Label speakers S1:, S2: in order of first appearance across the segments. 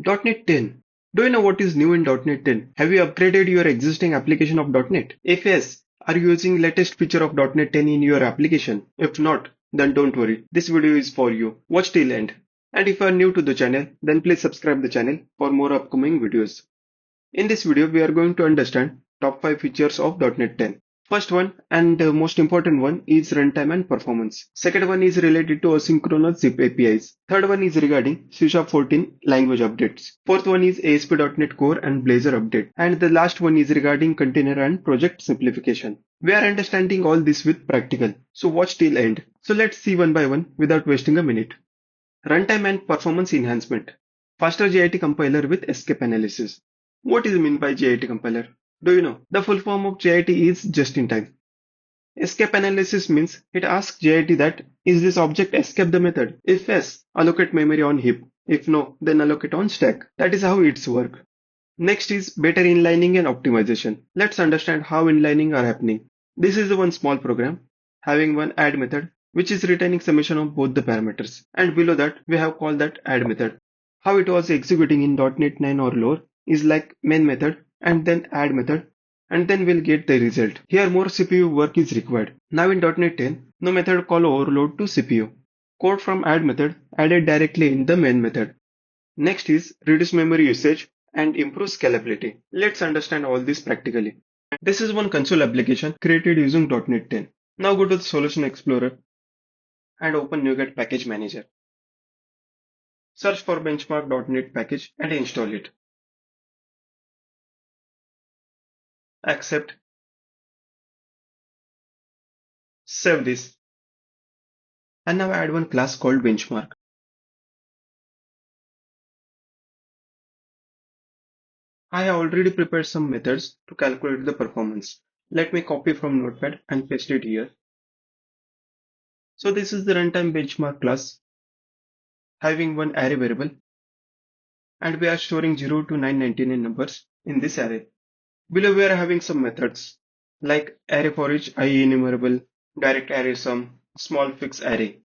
S1: .NET 10. Do you know what is new in .NET 10? Have you upgraded your existing application of .NET? If yes, are you using latest feature of .NET 10 in your application? If not, then don't worry. This video is for you. Watch till end. And if you are new to the channel, then please subscribe the channel for more upcoming videos. In this video, we are going to understand top 5 features of .NET 10. First one and most important one is runtime and performance. Second one is related to asynchronous ZIP APIs. Third one is regarding C# 14 language updates. Fourth one is ASP.NET Core and Blazor update. And the last one is regarding container and project simplification. We are understanding all this with practical. So watch till end. So let's see one by one without wasting a minute. Runtime and performance enhancement. Faster JIT compiler with escape analysis. What is meant by JIT compiler? Do you know? The full form of JIT is just in time. Escape analysis means it asks JIT that is this object escape the method? If yes, allocate memory on heap. If no, then allocate on stack. That is how it's work. Next is better inlining and optimization. Let's understand how inlining are happening. This is the one small program having one add method which is returning summation of both the parameters, and below that we have called that add method. How it was executing in .NET 9 or lower is like main method and then add method, and then we'll get the result. Here more CPU work is required. Now in .NET 10, no method call overload to CPU. Code from add method added directly in the main method. Next is reduce memory usage and improve scalability. Let's understand all this practically. This is one console application created using .NET 10. Now go to the Solution Explorer and open NuGet Package Manager. Search for benchmark.NET package and install it. Accept. Save this. And now add one class called benchmark. I have already prepared some methods to calculate the performance. Let me copy from Notepad and paste it here. So this is the runtime benchmark class having one array variable, and we are storing 0 to 999 numbers in this array. Below we are having some methods like array for each I enumerable, direct array sum, small fix array.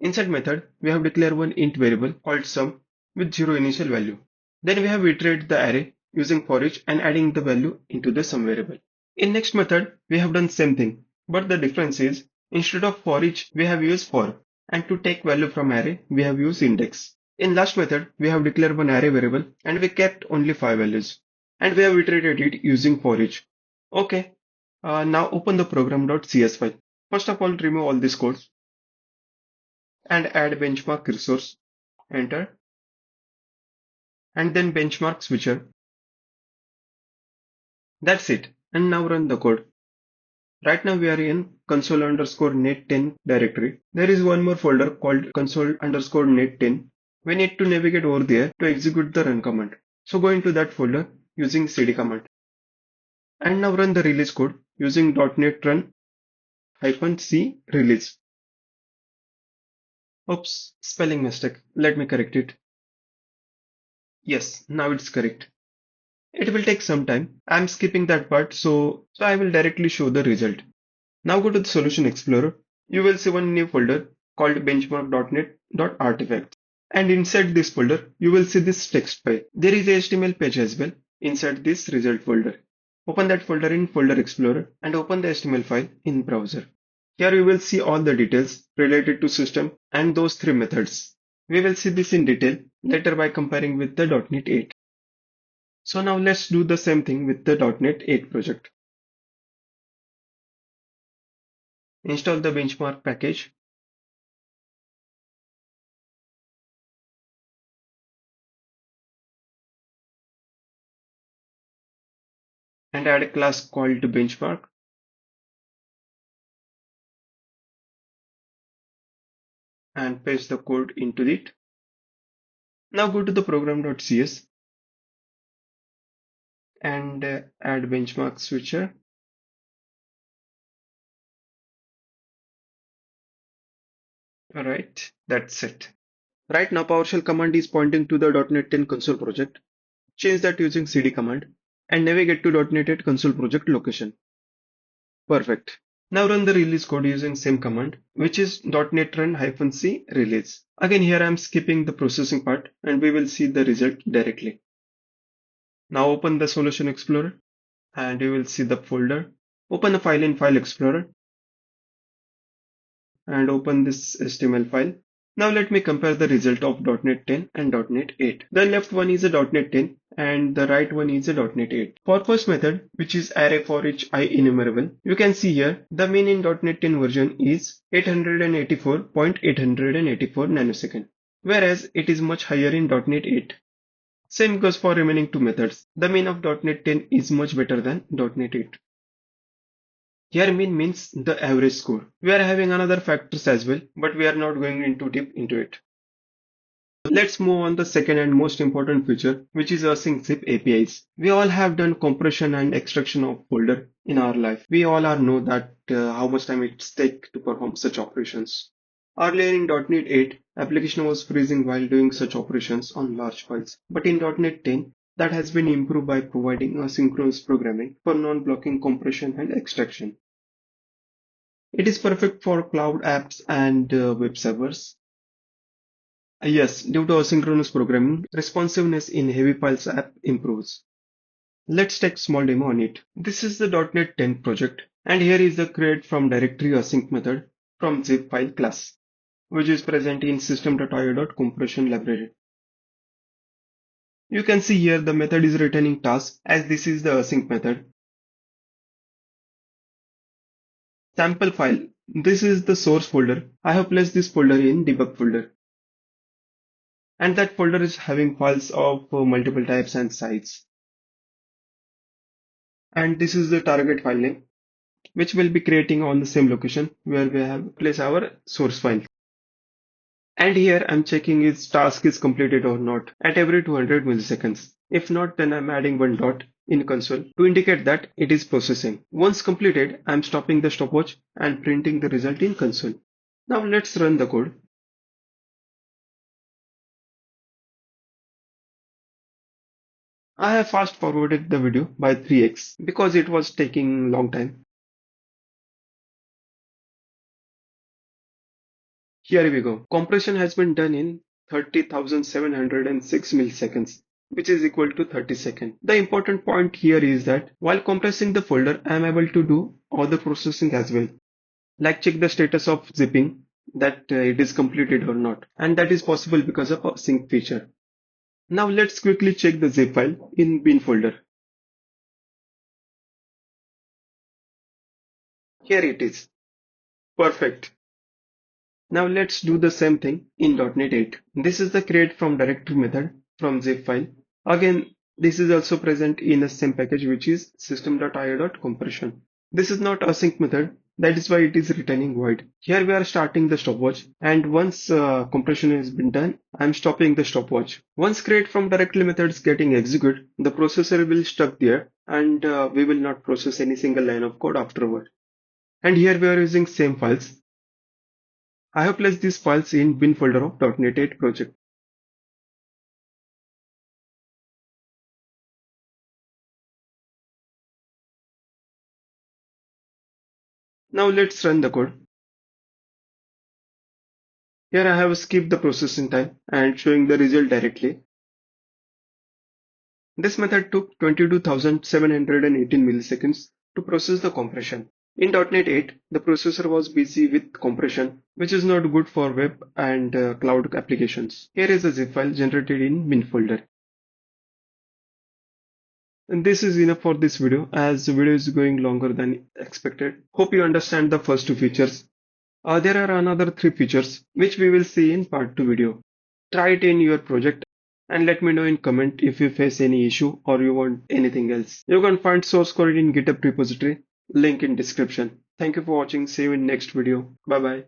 S1: Inside method, we have declared one int variable called sum with 0 initial value. Then we have iterated the array using for each and adding the value into the sum variable. In next method, we have done same thing, but the difference is instead of for each, we have used for, and to take value from array, we have used index. In last method, we have declared one array variable and we kept only 5 values, and we have iterated it using for each. Okay, now open the program.cs file. First of all, remove all these codes and add benchmark resource, enter, and then benchmark switcher. That's it, and now run the code. Right now we are in console_net10 directory. There is one more folder called console_net10. We need to navigate over there to execute the run command. So go into that folder using cd command. And now run the release code using .NET run -c release. Oops, spelling mistake. Let me correct it. Yes, now it's correct. It will take some time. I'm skipping that part, so I will directly show the result. Now go to the Solution Explorer. You will see one new folder called benchmark.net.artifacts. And inside this folder, you will see this text file. There is a HTML page as well inside this result folder. Open that folder in Folder Explorer and open the HTML file in browser. Here you will see all the details related to system and those 3 methods. We will see this in detail later by comparing with the .NET 8. So now let's do the same thing with the .NET 8 project. Install the benchmark package. And add a class called benchmark. And paste the code into it. Now go to the program.cs and add benchmark switcher. Alright, that's it. Right now PowerShell command is pointing to the .NET 10 console project. Change that using cd command and navigate to .NET 8 console project location. Perfect. Now run the release code using same command, which is .NET run-c release. Again here I am skipping the processing part and we will see the result directly. Now open the Solution Explorer and you will see the folder. Open the file in File Explorer and open this HTML file. Now let me compare the result of .NET 10 and .NET 8. The left one is a .NET 10 and the right one is a .NET 8. For first method, which is array for each I enumerable, you can see here the mean in .NET 10 version is 884.884 nanosecond, whereas it is much higher in .NET 8. Same goes for remaining two methods. The mean of .NET 10 is much better than .NET 8. Here mean means the average score. We are having another factors as well, but we are not going into deep into it. Let's move on the second and most important feature, which is Async ZIP APIs. We all have done compression and extraction of folder in our life. We all are know that how much time it takes to perform such operations. Earlier in .NET 8, application was freezing while doing such operations on large files. But in .NET 10, that has been improved by providing asynchronous programming for non-blocking compression and extraction. It is perfect for cloud apps and web servers. Yes, due to asynchronous programming, responsiveness in heavy files app improves. Let's take small demo on it. This is the .NET 10 project, and here is the create from directory async method from zip file class, which is present in system.io.compression library. You can see here the method is returning task as this is the async method. Sample file. This is the source folder. I have placed this folder in debug folder. And that folder is having files of multiple types and size. And this is the target file name, which will be creating on the same location where we have placed our source file. And here I'm checking if task is completed or not at every 200 milliseconds. If not, then I'm adding one dot in console to indicate that it is processing. Once completed, I'm stopping the stopwatch and printing the result in console. Now let's run the code. I have fast forwarded the video by 3x because it was taking long time. Here we go. Compression has been done in 30,706 milliseconds, which is equal to 30 seconds. The important point here is that while compressing the folder, I am able to do other processing as well, like check the status of zipping, that it is completed or not. And that is possible because of a sync feature. Now let's quickly check the zip file in bin folder. Here it is. Perfect. Now let's do the same thing in .NET 8. This is the create from directory method from zip file. Again, this is also present in the same package, which is system.io.compression. This is not async method. That is why it is returning void. Here we are starting the stopwatch, and once compression has been done, I am stopping the stopwatch. Once create from directory method is getting executed, the processor will stuck there, and we will not process any single line of code afterward. And here we are using same files. I have placed these files in bin folder of .NET 8 project. Now let's run the code. Here I have skipped the processing time and showing the result directly. This method took 22,718 milliseconds to process the compression. In .NET 8, the processor was busy with compression, which is not good for web and cloud applications. Here is a zip file generated in bin folder. And this is enough for this video, as the video is going longer than expected. Hope you understand the first two features. There are another three features which we will see in part 2 video. Try it in your project and let me know in comment if you face any issue or you want anything else. You can find source code in GitHub repository, link in description. Thank you for watching. See you in next video. Bye bye.